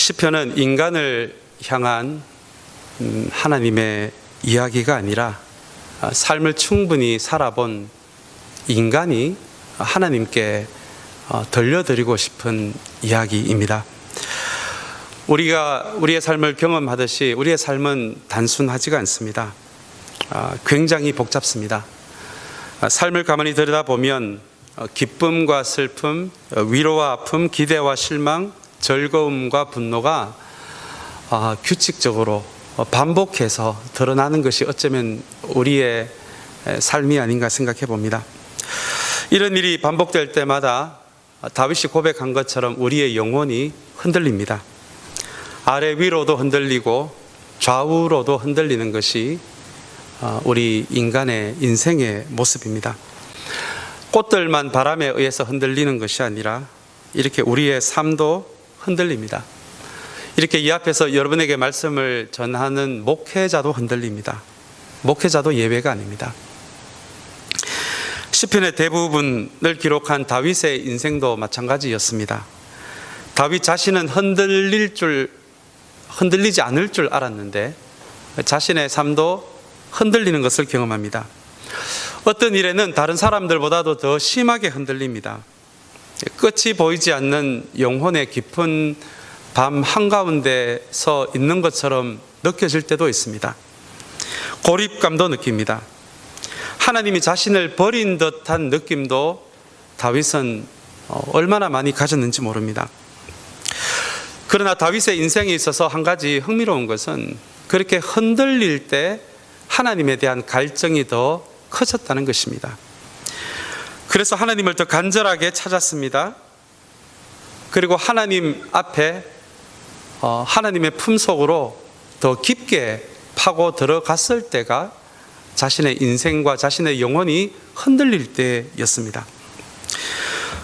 시편은 인간을 향한 하나님의 이야기가 아니라 삶을 충분히 살아본 인간이 하나님께 들려드리고 싶은 이야기입니다. 우리가 우리의 삶을 경험하듯이 우리의 삶은 단순하지가 않습니다. 굉장히 복잡습니다. 삶을 가만히 들여다보면 기쁨과 슬픔, 위로와 아픔, 기대와 실망, 즐거움과 분노가 규칙적으로 반복해서 드러나는 것이 어쩌면 우리의 삶이 아닌가 생각해 봅니다. 이런 일이 반복될 때마다 다윗이 고백한 것처럼 우리의 영혼이 흔들립니다. 아래 위로도 흔들리고 좌우로도 흔들리는 것이 우리 인간의 인생의 모습입니다. 꽃들만 바람에 의해서 흔들리는 것이 아니라 이렇게 우리의 삶도 흔들립니다. 이렇게 이 앞에서 여러분에게 말씀을 전하는 목회자도 흔들립니다. 목회자도 예외가 아닙니다. 시편의 대부분을 기록한 다윗의 인생도 마찬가지였습니다. 다윗 자신은 흔들리지 않을 줄 알았는데 자신의 삶도 흔들리는 것을 경험합니다. 어떤 일에는 다른 사람들보다도 더 심하게 흔들립니다. 끝이 보이지 않는 영혼의 깊은 밤 한가운데 서 있는 것처럼 느껴질 때도 있습니다. 고립감도 느낍니다. 하나님이 자신을 버린 듯한 느낌도 다윗은 얼마나 많이 가졌는지 모릅니다. 그러나 다윗의 인생에 있어서 한 가지 흥미로운 것은 그렇게 흔들릴 때 하나님에 대한 갈증이 더 커졌다는 것입니다. 그래서 하나님을 더 간절하게 찾았습니다. 그리고 하나님 앞에 하나님의 품속으로 더 깊게 파고 들어갔을 때가 자신의 인생과 자신의 영혼이 흔들릴 때였습니다.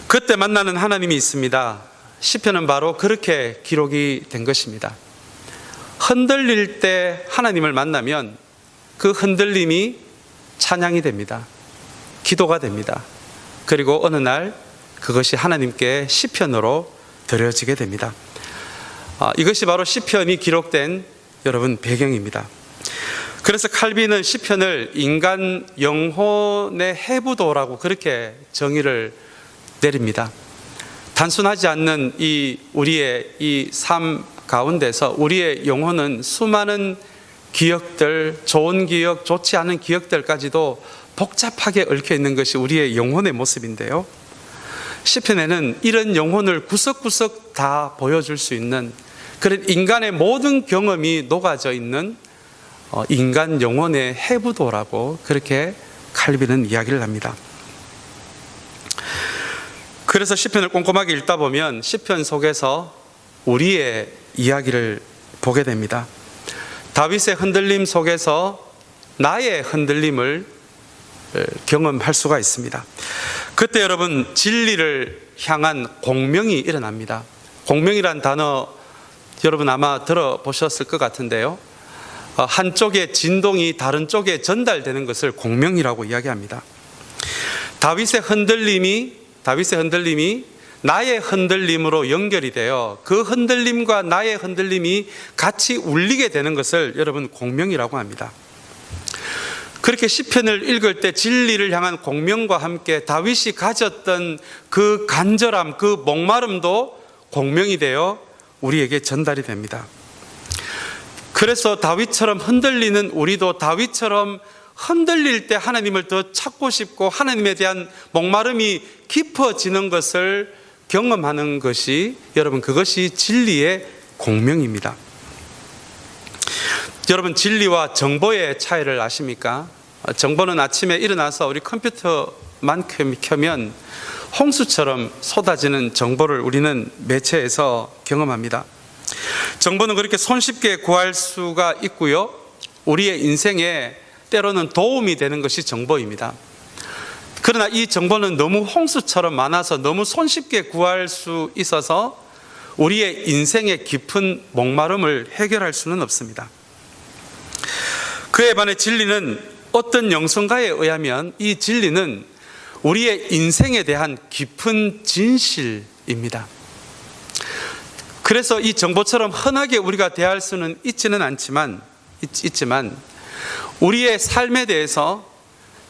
그때 만나는 하나님이 있습니다. 시편은 바로 그렇게 기록이 된 것입니다. 흔들릴 때 하나님을 만나면 그 흔들림이 찬양이 됩니다. 기도가 됩니다. 그리고 어느 날 그것이 하나님께 시편으로 드려지게 됩니다. 이것이 바로 시편이 기록된 여러분 배경입니다. 그래서 칼빈은 시편을 인간 영혼의 해부도라고 그렇게 정의를 내립니다. 단순하지 않는 우리의 이 삶 가운데서 우리의 영혼은 수많은 기억들, 좋은 기억, 좋지 않은 기억들까지도 복잡하게 얽혀 있는 것이 우리의 영혼의 모습인데요. 시편에는 이런 영혼을 구석구석 다 보여줄 수 있는 그런 인간의 모든 경험이 녹아져 있는 인간 영혼의 해부도라고 그렇게 칼빈은 이야기를 합니다. 그래서 시편을 꼼꼼하게 읽다 보면 시편 속에서 우리의 이야기를 보게 됩니다. 다윗의 흔들림 속에서 나의 흔들림을 경험할 수가 있습니다. 그때 여러분 진리를 향한 공명이 일어납니다. 공명이란 단어 여러분 아마 들어보셨을 것 같은데요. 한쪽의 진동이 다른 쪽에 전달되는 것을 공명이라고 이야기합니다. 다윗의 흔들림이 나의 흔들림으로 연결이 되어 그 흔들림과 나의 흔들림이 같이 울리게 되는 것을 여러분 공명이라고 합니다. 그렇게 시편을 읽을 때 진리를 향한 공명과 함께 다윗이 가졌던 그 간절함, 그 목마름도 공명이 되어 우리에게 전달이 됩니다. 그래서 다윗처럼 흔들리는 우리도 다윗처럼 흔들릴 때 하나님을 더 찾고 싶고 하나님에 대한 목마름이 깊어지는 것을 경험하는 것이 여러분 그것이 진리의 공명입니다. 여러분 진리와 정보의 차이를 아십니까? 정보는 아침에 일어나서 우리 컴퓨터만 켜면 홍수처럼 쏟아지는 정보를 우리는 매체에서 경험합니다. 정보는 그렇게 손쉽게 구할 수가 있고요. 우리의 인생에 때로는 도움이 되는 것이 정보입니다. 그러나 이 정보는 너무 홍수처럼 많아서 너무 손쉽게 구할 수 있어서 우리의 인생의 깊은 목마름을 해결할 수는 없습니다. 그에 반해 진리는 어떤 영성가에 의하면 이 진리는 우리의 인생에 대한 깊은 진실입니다. 그래서 이 정보처럼 흔하게 우리가 대할 수는 있지만 우리의 삶에 대해서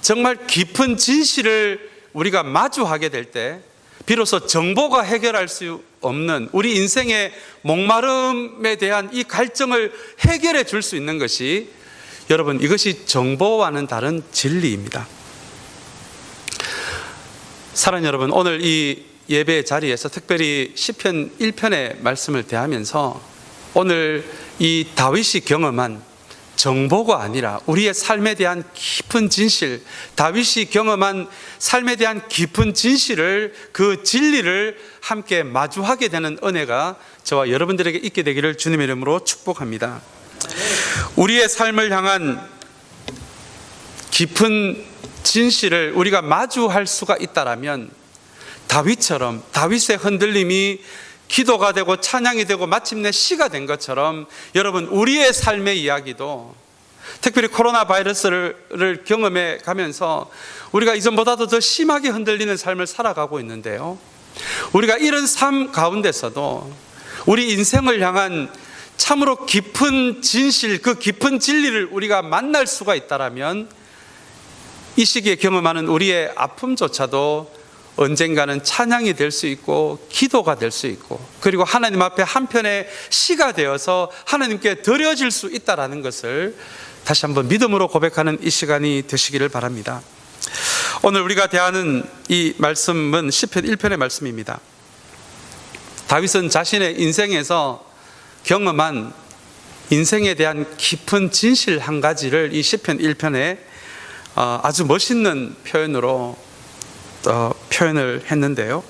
정말 깊은 진실을 우리가 마주하게 될 때 비로소 정보가 해결할 수 없는 우리 인생의 목마름에 대한 이 갈증을 해결해 줄 수 있는 것이, 여러분, 이것이 정보와는 다른 진리입니다. 사랑하는 여러분, 오늘 이 예배 자리에서 특별히 시편 1편의 말씀을 대하면서 오늘 이 다윗이 경험한 정보가 아니라 우리의 삶에 대한 깊은 진실, 다윗이 경험한 삶에 대한 깊은 진실을, 그 진리를 함께 마주하게 되는 은혜가 저와 여러분들에게 있게 되기를 주님의 이름으로 축복합니다. 우리의 삶을 향한 깊은 진실을 우리가 마주할 수가 있다라면 다윗처럼, 다윗의 흔들림이 기도가 되고 찬양이 되고 마침내 시가 된 것처럼, 여러분, 우리의 삶의 이야기도, 특별히 코로나 바이러스를 경험해 가면서 우리가 이전보다도 더 심하게 흔들리는 삶을 살아가고 있는데요, 우리가 이런 삶 가운데서도 우리 인생을 향한 참으로 깊은 진실, 그 깊은 진리를 우리가 만날 수가 있다라면 이 시기에 경험하는 우리의 아픔조차도 언젠가는 찬양이 될 수 있고 기도가 될 수 있고, 그리고 하나님 앞에 한편의 시가 되어서 하나님께 드려질 수 있다는 것을 다시 한번 믿음으로 고백하는 이 시간이 되시기를 바랍니다. 오늘 우리가 대하는 이 말씀은 시편 1편의 말씀입니다. 다윗은 자신의 인생에서 경험한 인생에 대한 깊은 진실 한 가지를 이 시편 1편에 아주 멋있는 표현으로 표현을 했는데요,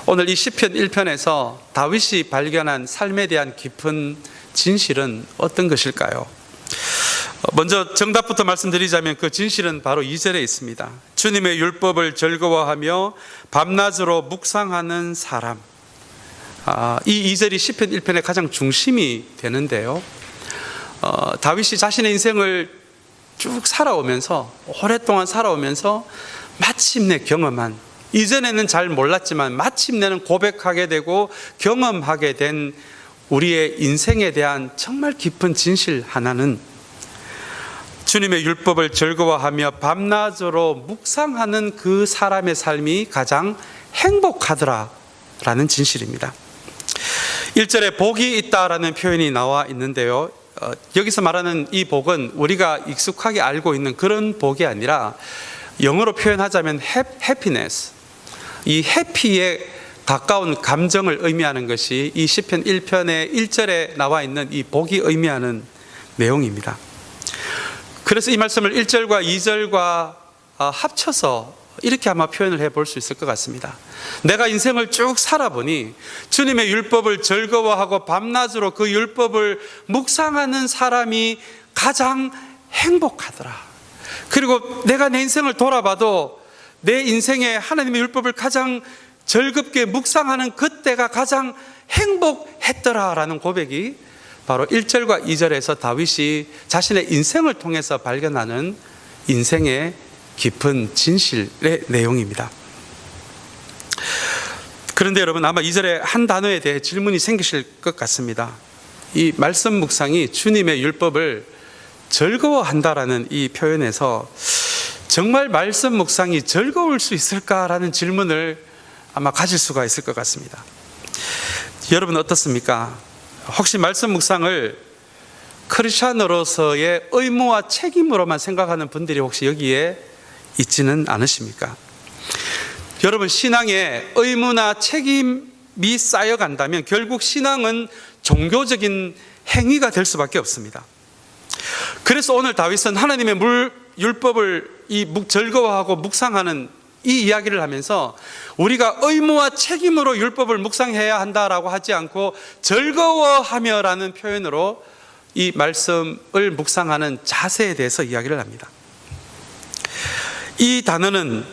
오늘 이 시편 1편에서 다윗이 발견한 삶에 대한 깊은 진실은 어떤 것일까요? 먼저 정답부터 말씀드리자면 그 진실은 바로 2절에 있습니다. 주님의 율법을 즐거워하며 밤낮으로 묵상하는 사람. 이 2절이 시편 1편의 가장 중심이 되는데요, 다윗이 자신의 인생을 쭉 살아오면서, 오랫동안 살아오면서 마침내 경험한, 이전에는 잘 몰랐지만 마침내는 고백하게 되고 경험하게 된 우리의 인생에 대한 정말 깊은 진실 하나는 주님의 율법을 즐거워하며 밤낮으로 묵상하는 그 사람의 삶이 가장 행복하더라라는 진실입니다. 1절에 복이 있다라는 표현이 나와 있는데요, 여기서 말하는 이 복은 우리가 익숙하게 알고 있는 그런 복이 아니라 영어로 표현하자면 happiness, 이 해피에 가까운 감정을 의미하는 것이 이 시편 1편의 1절에 나와 있는 이 복이 의미하는 내용입니다. 그래서 이 말씀을 1절과 2절과 합쳐서 이렇게 아마 표현을 해볼 수 있을 것 같습니다. 내가 인생을 쭉 살아보니 주님의 율법을 즐거워하고 밤낮으로 그 율법을 묵상하는 사람이 가장 행복하더라. 그리고 내가 내 인생을 돌아봐도 내 인생에 하나님의 율법을 가장 즐겁게 묵상하는 그때가 가장 행복했더라라는 고백이 바로 1절과 2절에서 다윗이 자신의 인생을 통해서 발견하는 인생의 깊은 진실의 내용입니다. 그런데 여러분, 아마 2절의 한 단어에 대해 질문이 생기실 것 같습니다. 이 말씀 묵상이 주님의 율법을 즐거워한다라는 이 표현에서 정말 말씀 묵상이 즐거울 수 있을까라는 질문을 아마 가질 수가 있을 것 같습니다. 여러분 어떻습니까? 혹시 말씀 묵상을 크리스찬으로서의 의무와 책임으로만 생각하는 분들이 혹시 여기에 있지는 않으십니까? 여러분, 신앙에 의무나 책임이 쌓여간다면 결국 신앙은 종교적인 행위가 될 수밖에 없습니다. 그래서 오늘 다윗은 하나님의 율법을 즐거워하고 묵상하는 이 이야기를 하면서 우리가 의무와 책임으로 율법을 묵상해야 한다라고 하지 않고 즐거워하며라는 표현으로 이 말씀을 묵상하는 자세에 대해서 이야기를 합니다. 이 단어는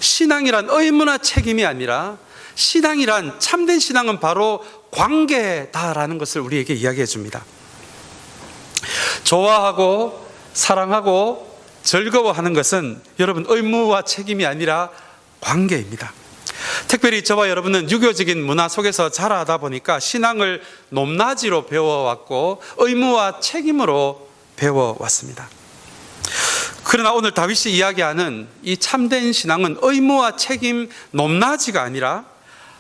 신앙이란 의무나 책임이 아니라 신앙이란, 참된 신앙은 바로 관계다라는 것을 우리에게 이야기해 줍니다. 좋아하고 사랑하고 즐거워하는 것은 여러분 의무와 책임이 아니라 관계입니다. 특별히 저와 여러분은 유교적인 문화 속에서 자라다 보니까 신앙을 높낮이로 배워왔고 의무와 책임으로 배워왔습니다. 그러나 오늘 다윗이 이야기하는 이 참된 신앙은 의무와 책임, 높낮이가 아니라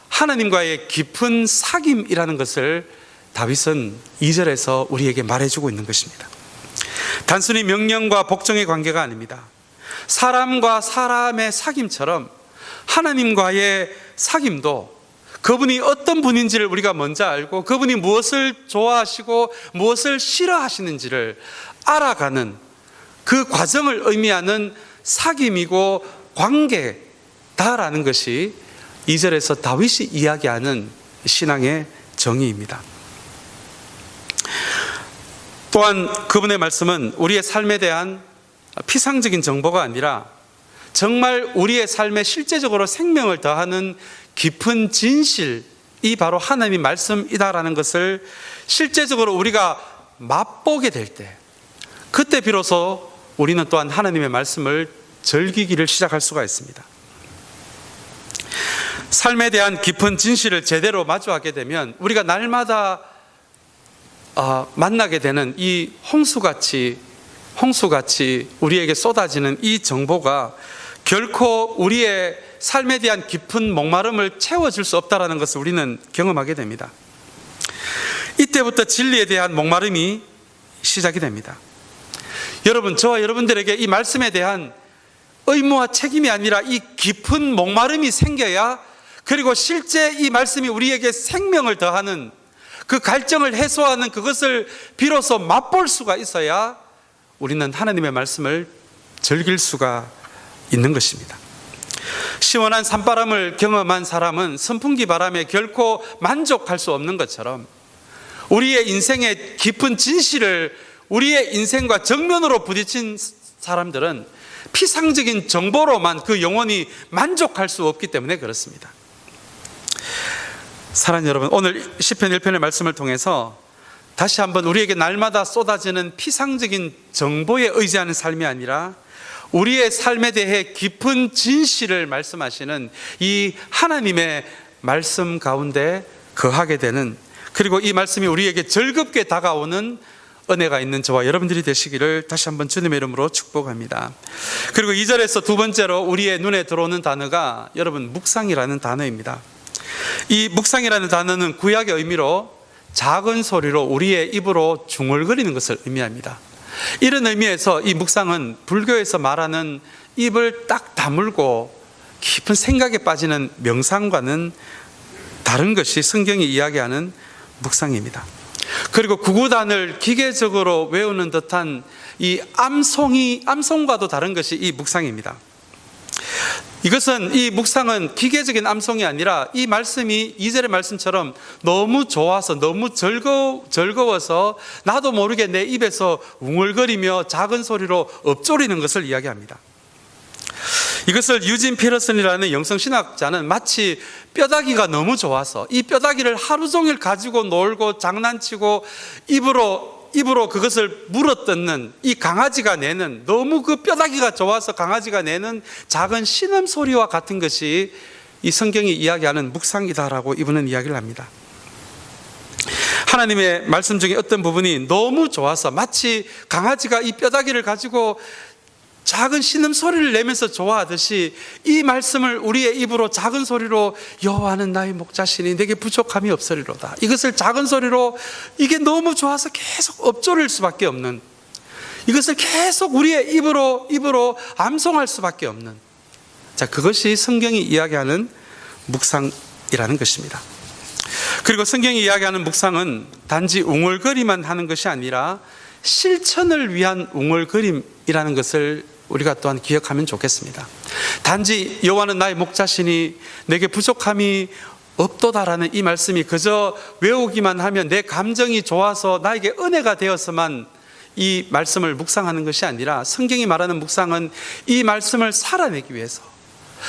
하나님과의 깊은 사귐이라는 것을 다윗은 2절에서 우리에게 말해주고 있는 것입니다. 단순히 명령과 복종의 관계가 아닙니다. 사람과 사람의 사귐처럼 하나님과의 사귐도 그분이 어떤 분인지를 우리가 먼저 알고 그분이 무엇을 좋아하시고 무엇을 싫어하시는지를 알아가는 그 과정을 의미하는 사귐이고 관계다라는 것이 2절에서 다윗이 이야기하는 신앙의 정의입니다. 또한 그분의 말씀은 우리의 삶에 대한 피상적인 정보가 아니라 정말 우리의 삶에 실제적으로 생명을 더하는 깊은 진실이 바로 하나님의 말씀이다라는 것을 실제적으로 우리가 맛보게 될 때, 그때 비로소 우리는 또한 하나님의 말씀을 즐기기를 시작할 수가 있습니다. 삶에 대한 깊은 진실을 제대로 마주하게 되면 우리가 날마다 만나게 되는 이 홍수같이 우리에게 쏟아지는 이 정보가 결코 우리의 삶에 대한 깊은 목마름을 채워줄 수 없다는 것을 우리는 경험하게 됩니다. 이때부터 진리에 대한 목마름이 시작이 됩니다. 여러분, 저와 여러분들에게 이 말씀에 대한 의무와 책임이 아니라 이 깊은 목마름이 생겨야, 그리고 실제 이 말씀이 우리에게 생명을 더하는 그 갈증을 해소하는 그것을 비로소 맛볼 수가 있어야 우리는 하나님의 말씀을 즐길 수가 있는 것입니다. 시원한 산바람을 경험한 사람은 선풍기 바람에 결코 만족할 수 없는 것처럼 우리의 인생의 깊은 진실을 우리의 인생과 정면으로 부딪힌 사람들은 피상적인 정보로만 그 영혼이 만족할 수 없기 때문에 그렇습니다. 사랑하는 여러분, 오늘 시편 1편의 말씀을 통해서 다시 한번 우리에게 날마다 쏟아지는 피상적인 정보에 의지하는 삶이 아니라 우리의 삶에 대해 깊은 진실을 말씀하시는 이 하나님의 말씀 가운데 거하게 되는, 그리고 이 말씀이 우리에게 즐겁게 다가오는 은혜가 있는 저와 여러분들이 되시기를 다시 한번 주님의 이름으로 축복합니다. 그리고 2절에서 두 번째로 우리의 눈에 들어오는 단어가 여러분 묵상이라는 단어입니다. 이 묵상이라는 단어는 구약의 의미로 작은 소리로 우리의 입으로 중얼거리는 것을 의미합니다. 이런 의미에서 이 묵상은 불교에서 말하는 입을 딱 다물고 깊은 생각에 빠지는 명상과는 다른 것이 성경이 이야기하는 묵상입니다. 그리고 구구단을 기계적으로 외우는 듯한 이 암송과도 다른 것이 이 묵상입니다. 이 묵상은 기계적인 암송이 아니라 이 말씀이 2절의 말씀처럼 너무 좋아서 너무 즐거워서 나도 모르게 내 입에서 웅얼거리며 작은 소리로 읊조리는 것을 이야기합니다. 이것을 유진 피러슨이라는 영성신학자는 마치 뼈다귀가 너무 좋아서 이 뼈다귀를 하루 종일 가지고 놀고 장난치고 입으로 그것을 물어뜯는 이 강아지가 내는, 너무 그 뼈다귀가 좋아서 강아지가 내는 작은 신음소리와 같은 것이 이 성경이 이야기하는 묵상이다라고 이분은 이야기를 합니다. 하나님의 말씀 중에 어떤 부분이 너무 좋아서 마치 강아지가 이 뼈다귀를 가지고 작은 신음소리를 내면서 좋아하듯이 이 말씀을 우리의 입으로 작은 소리로 여호와는 나의 목자시니 내게 부족함이 없으리로다, 이것을 작은 소리로 이게 너무 좋아서 계속 읊조릴 수밖에 없는, 이것을 계속 우리의 입으로 암송할 수밖에 없는, 자, 그것이 성경이 이야기하는 묵상이라는 것입니다. 그리고 성경이 이야기하는 묵상은 단지 웅얼거리만 하는 것이 아니라 실천을 위한 웅얼거림이라는 것을 우리가 또한 기억하면 좋겠습니다. 단지 여호와는 나의 목자시니 내게 부족함이 없도다라는 이 말씀이 그저 외우기만 하면 내 감정이 좋아서 나에게 은혜가 되어서만 이 말씀을 묵상하는 것이 아니라 성경이 말하는 묵상은 이 말씀을 살아내기 위해서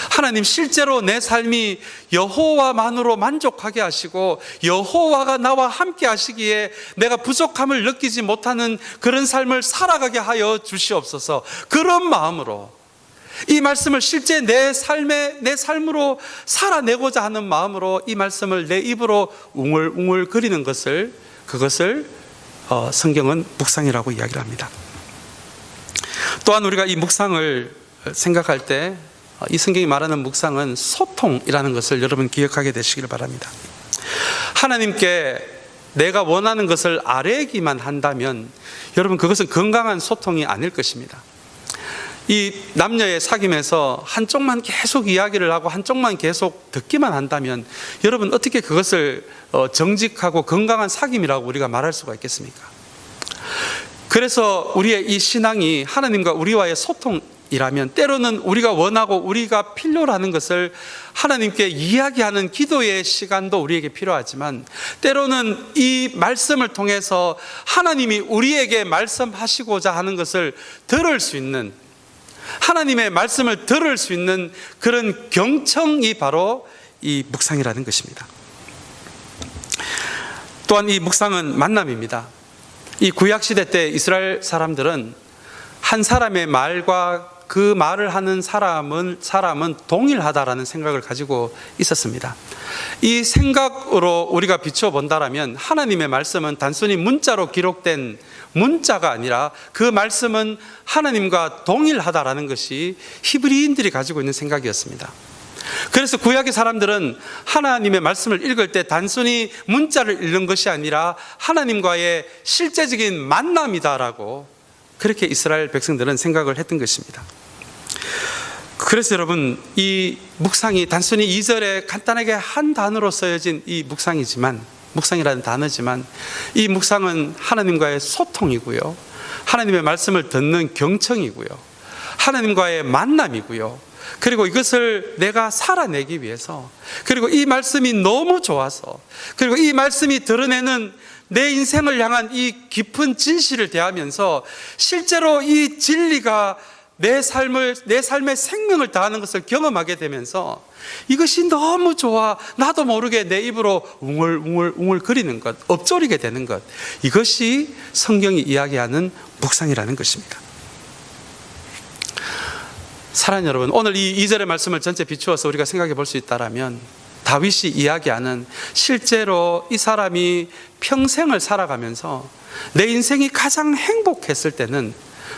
하나님 실제로 내 삶이 여호와만으로 만족하게 하시고 여호와가 나와 함께 하시기에 내가 부족함을 느끼지 못하는 그런 삶을 살아가게 하여 주시옵소서, 그런 마음으로 이 말씀을 실제 내 삶으로 살아내고자 하는 마음으로 이 말씀을 내 입으로 웅얼웅얼 거리는 그것을 성경은 묵상이라고 이야기를 합니다. 또한 우리가 이 묵상을 생각할 때 이 성경이 말하는 묵상은 소통이라는 것을 여러분 기억하게 되시길 바랍니다. 하나님께 내가 원하는 것을 아뢰기만 한다면 여러분 그것은 건강한 소통이 아닐 것입니다. 이 남녀의 사귐에서 한쪽만 계속 이야기를 하고 한쪽만 계속 듣기만 한다면 여러분 어떻게 그것을 정직하고 건강한 사귐이라고 우리가 말할 수가 있겠습니까? 그래서 우리의 이 신앙이 하나님과 우리와의 소통이라면 때로는 우리가 원하고 우리가 필요로 하는 것을 하나님께 이야기하는 기도의 시간도 우리에게 필요하지만 때로는 이 말씀을 통해서 하나님이 우리에게 말씀하시고자 하는 것을 들을 수 있는, 하나님의 말씀을 들을 수 있는 그런 경청이 바로 이 묵상이라는 것입니다. 또한 이 묵상은 만남입니다. 이 구약시대 때 이스라엘 사람들은 한 사람의 말과 그 말을 하는 사람은 동일하다라는 생각을 가지고 있었습니다. 이 생각으로 우리가 비춰본다면 하나님의 말씀은 단순히 문자로 기록된 문자가 아니라 그 말씀은 하나님과 동일하다라는 것이 히브리인들이 가지고 있는 생각이었습니다. 그래서 구약의 사람들은 하나님의 말씀을 읽을 때 단순히 문자를 읽는 것이 아니라 하나님과의 실제적인 만남이다라고 그렇게 이스라엘 백성들은 생각을 했던 것입니다. 그래서 여러분 이 묵상이 단순히 2절에 간단하게 한 단어로 쓰여진 이 묵상이라는 단어지만 이 묵상은 하나님과의 소통이고요, 하나님의 말씀을 듣는 경청이고요, 하나님과의 만남이고요, 그리고 이것을 내가 살아내기 위해서, 그리고 이 말씀이 너무 좋아서, 그리고 이 말씀이 드러내는 내 인생을 향한 이 깊은 진실을 대하면서 실제로 이 진리가 내 삶의 생명을 다하는 것을 경험하게 되면서 이것이 너무 좋아, 나도 모르게 내 입으로 웅얼웅얼 거리는 것, 엎조리게 되는 것, 이것이 성경이 이야기하는 묵상이라는 것입니다. 사랑하는 여러분, 오늘 이 2절의 말씀을 전체 비추어서 우리가 생각해 볼 수 있다면 다윗이 이야기하는 실제로 이 사람이 평생을 살아가면서 내 인생이 가장 행복했을 때는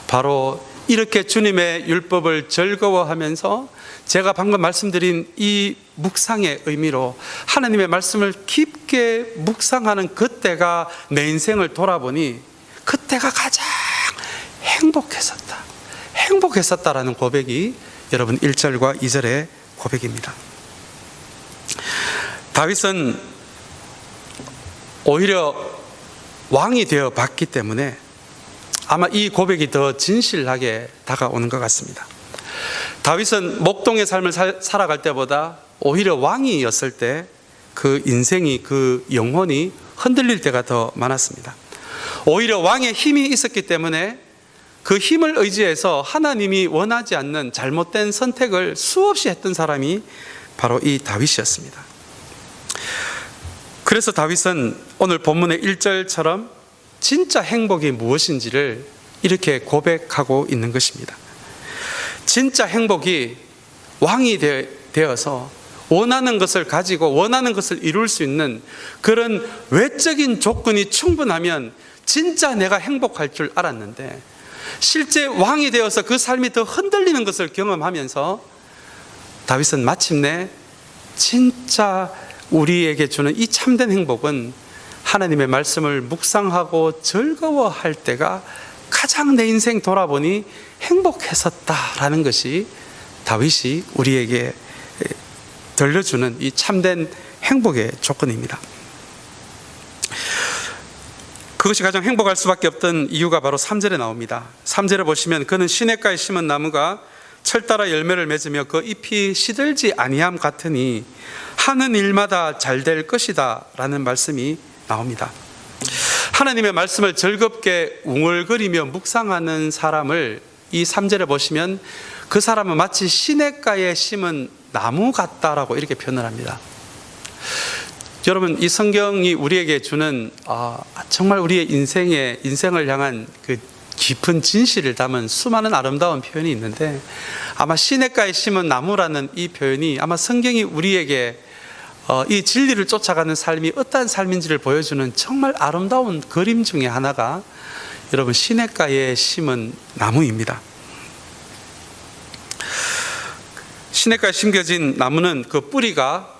바로 이렇게 주님의 율법을 즐거워하면서 제가 방금 말씀드린 이 묵상의 의미로 하나님의 말씀을 깊게 묵상하는 그때가 내 인생을 돌아보니 그때가 가장 행복했었다라는 고백이 여러분 1절과 2절의 고백입니다. 다윗은 오히려 왕이 되어 봤기 때문에 아마 이 고백이 더 진실하게 다가오는 것 같습니다. 다윗은 목동의 삶을 살아갈 때보다 오히려 왕이었을 때 그 인생이, 그 영혼이 흔들릴 때가 더 많았습니다. 오히려 왕의 힘이 있었기 때문에 그 힘을 의지해서 하나님이 원하지 않는 잘못된 선택을 수없이 했던 사람이 바로 이 다윗이었습니다. 그래서 다윗은 오늘 본문의 1절처럼 진짜 행복이 무엇인지를 이렇게 고백하고 있는 것입니다. 진짜 행복이 왕이 되어서 원하는 것을 가지고 원하는 것을 이룰 수 있는 그런 외적인 조건이 충분하면 진짜 내가 행복할 줄 알았는데 실제 왕이 되어서 그 삶이 더 흔들리는 것을 경험하면서 다윗은 마침내 진짜 우리에게 주는 이 참된 행복은 하나님의 말씀을 묵상하고 즐거워할 때가 가장 내 인생 돌아보니 행복했었다라는 것이 다윗이 우리에게 들려주는 이 참된 행복의 조건입니다. 그것이 가장 행복할 수밖에 없던 이유가 바로 3절에 나옵니다. 3절에 보시면 그는 시냇가에 심은 나무가 철 따라 열매를 맺으며 그 잎이 시들지 아니함 같으니 하는 일마다 잘 될 것이다 라는 말씀이 나옵니다. 하나님의 말씀을 즐겁게 웅얼거리며 묵상하는 사람을 이 3절에 보시면 그 사람은 마치 시냇가에 심은 나무 같다라고 이렇게 표현을 합니다. 여러분, 이 성경이 우리에게 주는 정말 우리의 인생을 향한 그 깊은 진실을 담은 수많은 아름다운 표현이 있는데, 아마 시냇가에 심은 나무라는 이 표현이 아마 성경이 우리에게 이 진리를 쫓아가는 삶이 어떠한 삶인지를 보여주는 정말 아름다운 그림 중에 하나가 여러분 시냇가에 심은 나무입니다. 시냇가에 심겨진 나무는 그 뿌리가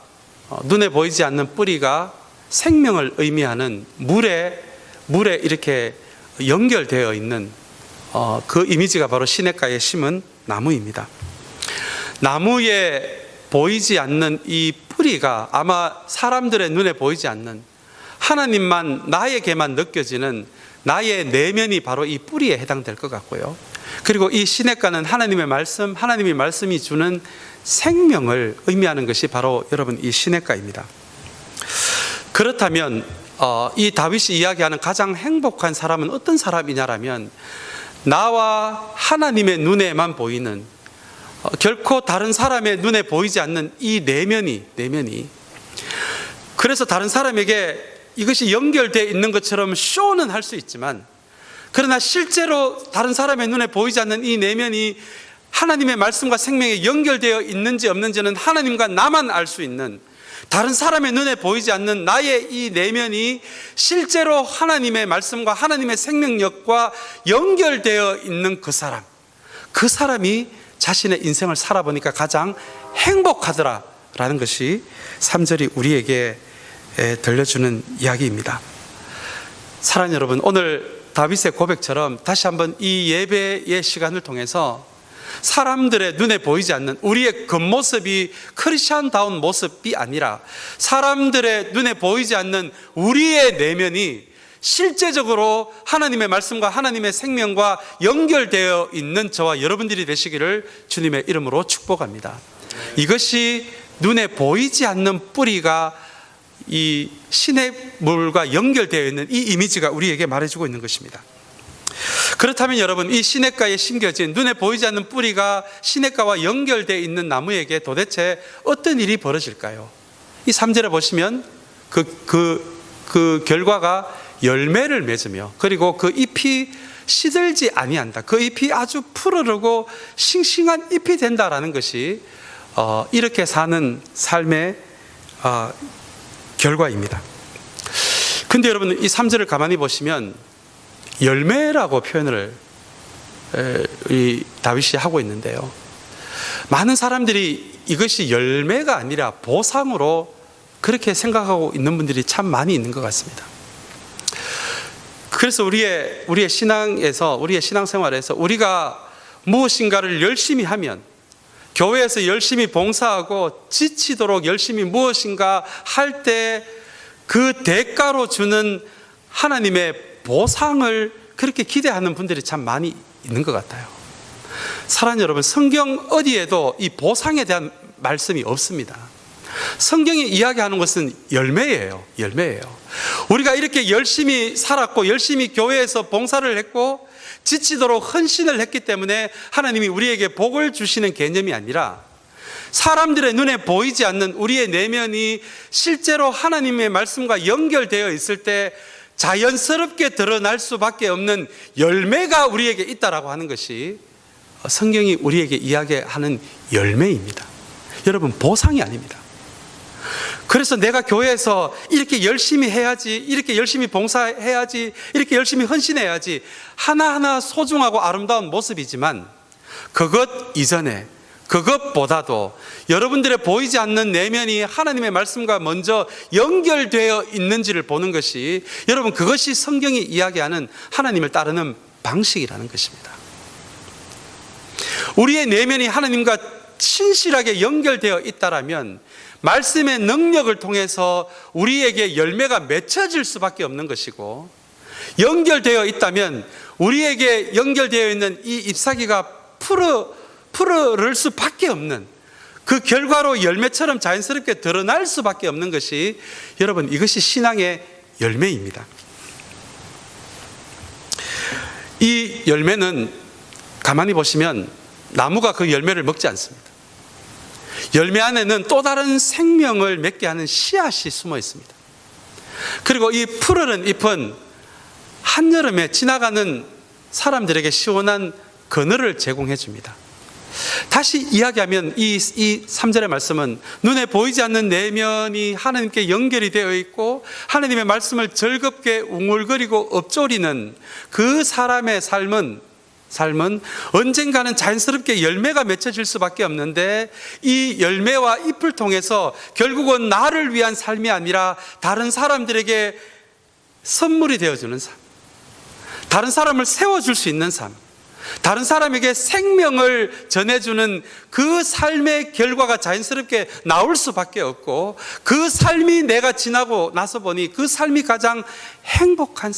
눈에 보이지 않는 뿌리가 생명을 의미하는 물에 이렇게 연결되어 있는 그 이미지가 바로 시냇가에 심은 나무입니다. 나무에 보이지 않는 이 뿌리가 아마 사람들의 눈에 보이지 않는 하나님만 나에게만 느껴지는 나의 내면이 바로 이 뿌리에 해당될 것 같고요. 그리고 이 시냇가는 하나님의 말씀, 하나님의 말씀이 주는 생명을 의미하는 것이 바로 여러분 이 시냇가입니다. 그렇다면 이 다윗이 이야기하는 가장 행복한 사람은 어떤 사람이냐라면, 나와 하나님의 눈에만 보이는 결코 다른 사람의 눈에 보이지 않는 이 내면이 그래서 다른 사람에게 이것이 연결되어 있는 것처럼 쇼는 할 수 있지만, 그러나 실제로 다른 사람의 눈에 보이지 않는 이 내면이 하나님의 말씀과 생명에 연결되어 있는지 없는지는 하나님과 나만 알 수 있는, 다른 사람의 눈에 보이지 않는 나의 이 내면이 실제로 하나님의 말씀과 하나님의 생명력과 연결되어 있는 그 사람이 자신의 인생을 살아보니까 가장 행복하더라라는 것이 3절이 우리에게 들려주는 이야기입니다. 사랑하는 여러분, 오늘 다윗의 고백처럼 다시 한번 이 예배의 시간을 통해서 사람들의 눈에 보이지 않는 우리의 겉모습이 크리스찬다운 모습이 아니라 사람들의 눈에 보이지 않는 우리의 내면이 실제적으로 하나님의 말씀과 하나님의 생명과 연결되어 있는 저와 여러분들이 되시기를 주님의 이름으로 축복합니다. 이것이 눈에 보이지 않는 뿌리가 이 시냇물과 연결되어 있는 이 이미지가 우리에게 말해주고 있는 것입니다. 그렇다면 여러분, 이 시냇가에 심겨진 눈에 보이지 않는 뿌리가 시냇가와 연결되어 있는 나무에게 도대체 어떤 일이 벌어질까요? 이 3절에 보시면 그 결과가 열매를 맺으며, 그리고 그 잎이 시들지 아니한다, 그 잎이 아주 푸르르고 싱싱한 잎이 된다라는 것이 이렇게 사는 삶의 결과입니다. 근데 여러분, 이 3절을 가만히 보시면 열매라고 표현을 이 다윗이 하고 있는데요, 많은 사람들이 이것이 열매가 아니라 보상으로 그렇게 생각하고 있는 분들이 참 많이 있는 것 같습니다. 그래서 우리의 신앙에서, 우리의 신앙생활에서 우리가 무엇인가를 열심히 하면, 교회에서 열심히 봉사하고 지치도록 열심히 무엇인가 할 때 그 대가로 주는 하나님의 보상을 그렇게 기대하는 분들이 참 많이 있는 것 같아요. 사랑하는 여러분, 성경 어디에도 이 보상에 대한 말씀이 없습니다. 성경이 이야기하는 것은 열매예요. 우리가 이렇게 열심히 살았고 열심히 교회에서 봉사를 했고 지치도록 헌신을 했기 때문에 하나님이 우리에게 복을 주시는 개념이 아니라, 사람들의 눈에 보이지 않는 우리의 내면이 실제로 하나님의 말씀과 연결되어 있을 때 자연스럽게 드러날 수밖에 없는 열매가 우리에게 있다라고 하는 것이 성경이 우리에게 이야기하는 열매입니다. 여러분, 보상이 아닙니다. 그래서 내가 교회에서 이렇게 열심히 해야지, 이렇게 열심히 봉사해야지, 이렇게 열심히 헌신해야지, 하나하나 소중하고 아름다운 모습이지만 그것 이전에, 그것보다도 여러분들의 보이지 않는 내면이 하나님의 말씀과 먼저 연결되어 있는지를 보는 것이, 여러분, 그것이 성경이 이야기하는 하나님을 따르는 방식이라는 것입니다. 우리의 내면이 하나님과 신실하게 연결되어 있다라면 말씀의 능력을 통해서 우리에게 열매가 맺혀질 수밖에 없는 것이고, 연결되어 있다면 우리에게 연결되어 있는 이 잎사귀가 푸르를 수밖에 없는, 그 결과로 열매처럼 자연스럽게 드러날 수밖에 없는 것이, 여러분, 이것이 신앙의 열매입니다. 이 열매는 가만히 보시면 나무가 그 열매를 먹지 않습니다. 열매 안에는 또 다른 생명을 맺게 하는 씨앗이 숨어 있습니다. 그리고 이 푸르른 잎은 한여름에 지나가는 사람들에게 시원한 그늘을 제공해 줍니다. 다시 이야기하면 이 3절의 말씀은 눈에 보이지 않는 내면이 하나님께 연결이 되어 있고 하나님의 말씀을 즐겁게 웅얼거리고 읊조리는 그 사람의 삶은 언젠가는 자연스럽게 열매가 맺혀질 수밖에 없는데 이 열매와 잎을 통해서 결국은 나를 위한 삶이 아니라 다른 사람들에게 선물이 되어주는 삶, 다른 사람을 세워줄 수 있는 삶, 다른 사람에게 생명을 전해주는 그 삶의 결과가 자연스럽게 나올 수밖에 없고 그 삶이 내가 지나고 나서 보니 그 삶이 가장 행복한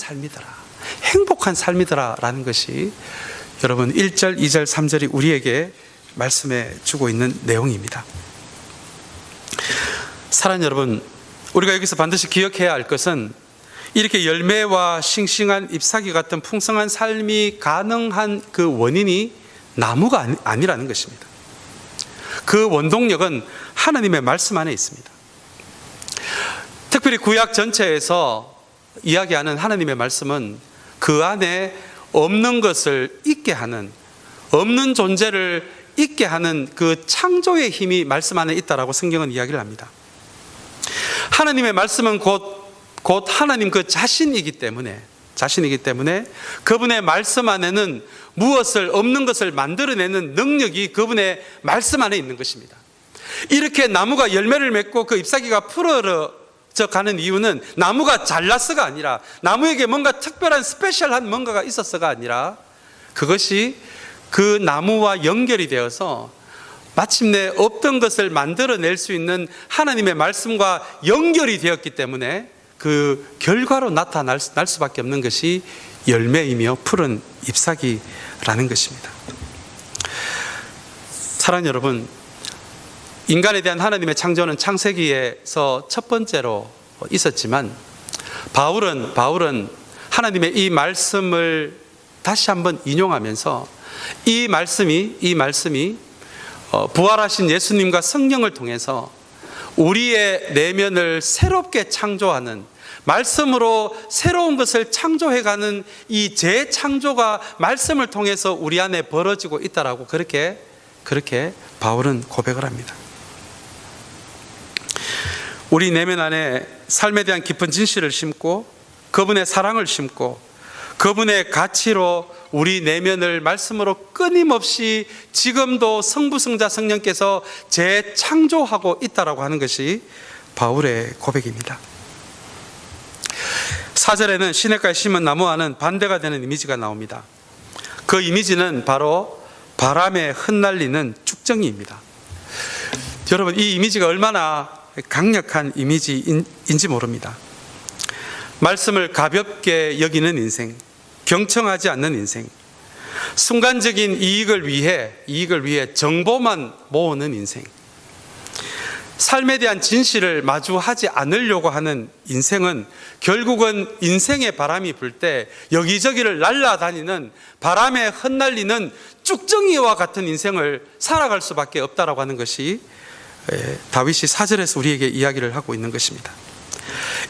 삶이더라 라는 것이 여러분 1절, 2절, 3절이 우리에게 말씀해 주고 있는 내용입니다. 사랑하는 여러분, 우리가 여기서 반드시 기억해야 할 것은 이렇게 열매와 싱싱한 잎사귀 같은 풍성한 삶이 가능한 그 원인이 나무가 아니라는 것입니다. 그 원동력은 하나님의 말씀 안에 있습니다. 특별히 구약 전체에서 이야기하는 하나님의 말씀은 그 안에 없는 것을 있게 하는, 없는 존재를 있게 하는 그 창조의 힘이 말씀 안에 있다라고 성경은 이야기를 합니다. 하나님의 말씀은 곧 하나님 그 자신이기 때문에 그분의 말씀 안에는 무엇을, 없는 것을 만들어내는 능력이 그분의 말씀 안에 있는 것입니다. 이렇게 나무가 열매를 맺고 그 잎사귀가 풀어져 가는 이유는 나무가 잘났어가 아니라, 나무에게 뭔가 특별한 스페셜한 뭔가가 있었어가 아니라, 그것이 그 나무와 연결이 되어서 마침내 없던 것을 만들어낼 수 있는 하나님의 말씀과 연결이 되었기 때문에 그 결과로 나타날 수밖에 없는 것이 열매이며 푸른 잎사귀라는 것입니다. 사랑하는 여러분, 인간에 대한 하나님의 창조는 창세기에서 첫 번째로 있었지만 바울은 하나님의 이 말씀을 다시 한번 인용하면서 이 말씀이 부활하신 예수님과 성령을 통해서 우리의 내면을 새롭게 창조하는, 말씀으로 새로운 것을 창조해가는 이 재창조가 말씀을 통해서 우리 안에 벌어지고 있다라고 그렇게 바울은 고백을 합니다. 우리 내면 안에 삶에 대한 깊은 진실을 심고 그분의 사랑을 심고 그분의 가치로 우리 내면을 말씀으로 끊임없이 지금도 성부성자 성령께서 재창조하고 있다라고 하는 것이 바울의 고백입니다. 4절에는 시냇가에 심은 나무와는 반대가 되는 이미지가 나옵니다. 그 이미지는 바로 바람에 흩날리는 쭉정이입니다. 여러분, 이 이미지가 얼마나 강력한 이미지인지 모릅니다. 말씀을 가볍게 여기는 인생, 경청하지 않는 인생, 순간적인 이익을 위해 정보만 모으는 인생, 삶에 대한 진실을 마주하지 않으려고 하는 인생은 결국은 인생의 바람이 불 때 여기저기를 날아다니는 바람에 흩날리는 쭉정이와 같은 인생을 살아갈 수밖에 없다라고 하는 것이 다윗이 4절에서 우리에게 이야기를 하고 있는 것입니다.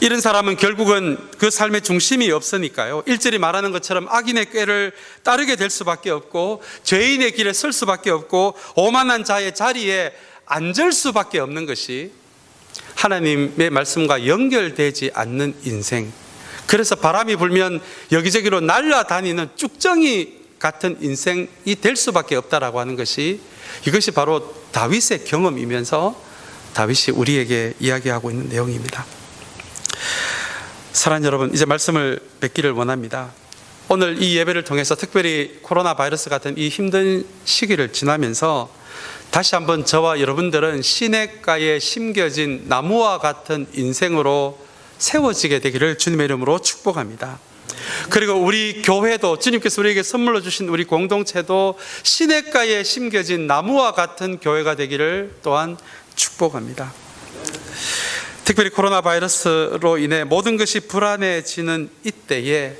이런 사람은 결국은 그 삶의 중심이 없으니까요, 1절이 말하는 것처럼 악인의 꾀를 따르게 될 수밖에 없고 죄인의 길에 설 수밖에 없고 오만한 자의 자리에 앉을 수밖에 없는 것이 하나님의 말씀과 연결되지 않는 인생, 그래서 바람이 불면 여기저기로 날아다니는 쭉정이 같은 인생이 될 수밖에 없다라고 하는 것이, 이것이 바로 다윗의 경험이면서 다윗이 우리에게 이야기하고 있는 내용입니다. 사랑하는 여러분, 이제 말씀을 맺기를 원합니다. 오늘 이 예배를 통해서 특별히 코로나 바이러스 같은 이 힘든 시기를 지나면서 다시 한번 저와 여러분들은 시냇가에 심겨진 나무와 같은 인생으로 세워지게 되기를 주님의 이름으로 축복합니다. 그리고 우리 교회도, 주님께서 우리에게 선물로 주신 우리 공동체도 시냇가에 심겨진 나무와 같은 교회가 되기를 또한 축복합니다. 특별히 코로나 바이러스로 인해 모든 것이 불안해지는 이때에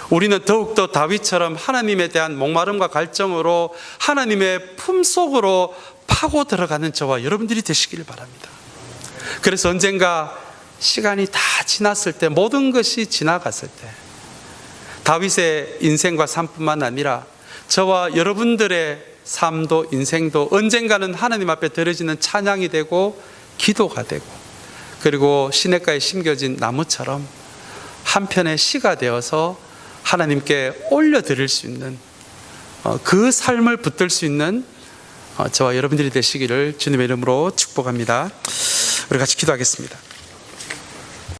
우리는 더욱더 다윗처럼 하나님에 대한 목마름과 갈증으로 하나님의 품속으로 파고 들어가는 저와 여러분들이 되시길 바랍니다. 그래서 언젠가 시간이 다 지났을 때, 모든 것이 지나갔을 때, 다윗의 인생과 삶뿐만 아니라 저와 여러분들의 삶도 인생도 언젠가는 하나님 앞에 드려지는 찬양이 되고 기도가 되고, 그리고 시냇가에 심겨진 나무처럼 한편의 시가 되어서 하나님께 올려드릴 수 있는 그 삶을 붙들 수 있는 저와 여러분들이 되시기를 주님의 이름으로 축복합니다. 우리 같이 기도하겠습니다.